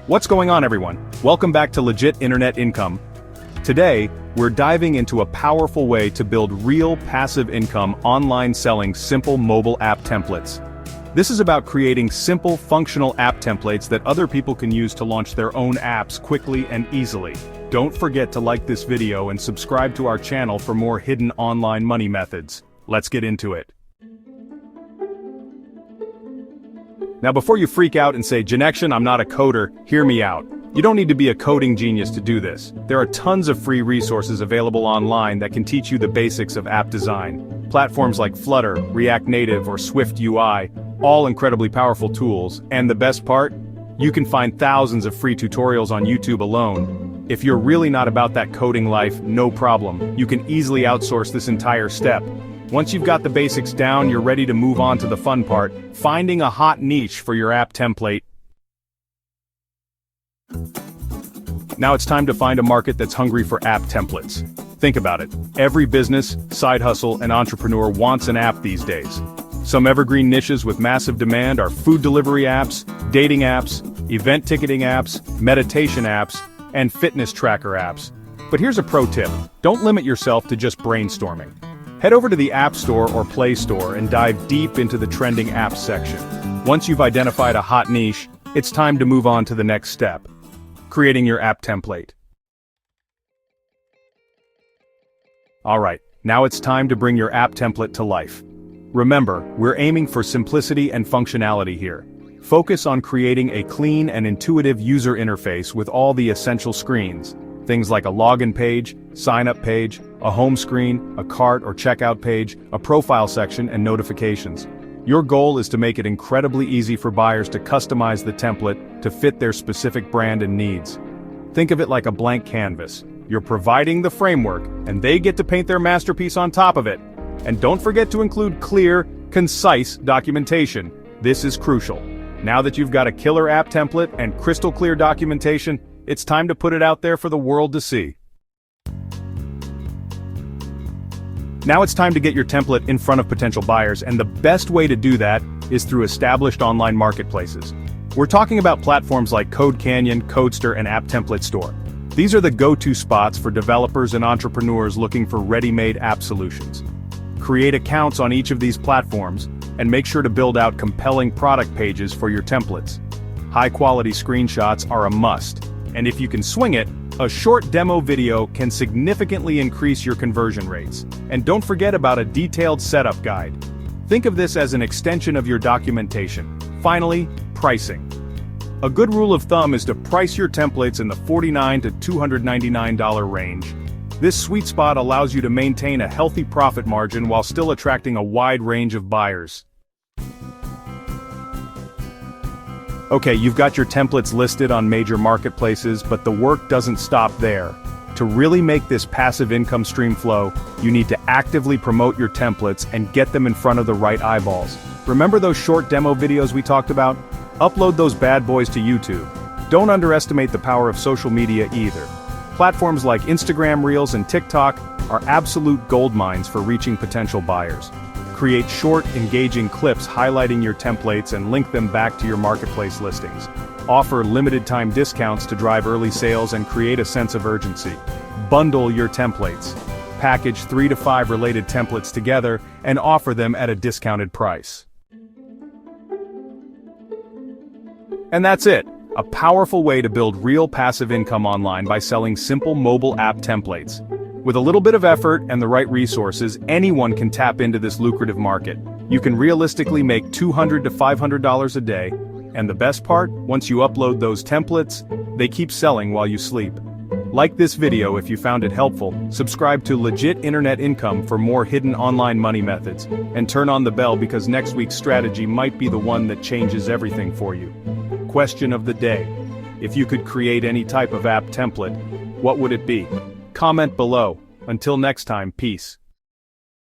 What's going on, everyone? Welcome back to Legit Internet Income. Today, we're diving into a powerful way to build real passive income online selling simple mobile app templates. This is about creating simple, functional app templates that other people can use to launch their own apps quickly and easily. Don't forget to like this video and subscribe to our channel for more hidden online money methods. Let's get into it. Now before you freak out and say, Janection, I'm not a coder, hear me out. You don't need to be a coding genius to do this. There are tons of free resources available online that can teach you the basics of app design. Platforms like Flutter, React Native, or Swift UI, all incredibly powerful tools, and the best part? You can find thousands of free tutorials on YouTube alone. If you're really not about that coding life, no problem. You can easily outsource this entire step. Once you've got the basics down, you're ready to move on to the fun part, finding a hot niche for your app template. Now it's time to find a market that's hungry for app templates. Think about it. Every business, side hustle, and entrepreneur wants an app these days. Some evergreen niches with massive demand are food delivery apps, dating apps, event ticketing apps, meditation apps, and fitness tracker apps. But here's a pro tip. Don't limit yourself to just brainstorming. Head over to the App Store or Play Store and dive deep into the trending apps section. Once you've identified a hot niche, it's time to move on to the next step, creating your app template. Alright, now it's time to bring your app template to life. Remember, we're aiming for simplicity and functionality here. Focus on creating a clean and intuitive user interface with all the essential screens. Things like a login page, sign-up page, a home screen, a cart or checkout page, a profile section, and notifications. Your goal is to make it incredibly easy for buyers to customize the template to fit their specific brand and needs. Think of it like a blank canvas. You're providing the framework, and they get to paint their masterpiece on top of it. And don't forget to include clear, concise documentation. This is crucial. Now that you've got a killer app template and crystal clear documentation, it's time to put it out there for the world to see. Now it's time to get your template in front of potential buyers, and the best way to do that is through established online marketplaces. We're talking about platforms like CodeCanyon, Codester, and App Template Store. These are the go-to spots for developers and entrepreneurs looking for ready-made app solutions. Create accounts on each of these platforms, and make sure to build out compelling product pages for your templates. High-quality screenshots are a must, and if you can swing it, a short demo video can significantly increase your conversion rates. And don't forget about a detailed setup guide. Think of this as an extension of your documentation. Finally, pricing. A good rule of thumb is to price your templates in the $49 to $299 range. This sweet spot allows you to maintain a healthy profit margin while still attracting a wide range of buyers. Okay, you've got your templates listed on major marketplaces, but the work doesn't stop there. To really make this passive income stream flow, you need to actively promote your templates and get them in front of the right eyeballs. Remember those short demo videos we talked about? Upload those bad boys to YouTube. Don't underestimate the power of social media either. Platforms like Instagram Reels and TikTok are absolute goldmines for reaching potential buyers. Create short, engaging clips highlighting your templates and link them back to your marketplace listings. Offer limited-time discounts to drive early sales and create a sense of urgency. Bundle your templates. Package 3 to 5 related templates together and offer them at a discounted price. And that's it. A powerful way to build real passive income online by selling simple mobile app templates. With a little bit of effort and the right resources, anyone can tap into this lucrative market. You can realistically make $200 to $500 a day, and the best part, once you upload those templates, they keep selling while you sleep. Like this video if you found it helpful, subscribe to Legit Internet Income for more hidden online money methods, and turn on the bell because next week's strategy might be the one that changes everything for you. Question of the day. If you could create any type of app template, what would it be? Comment below. Until next time, peace.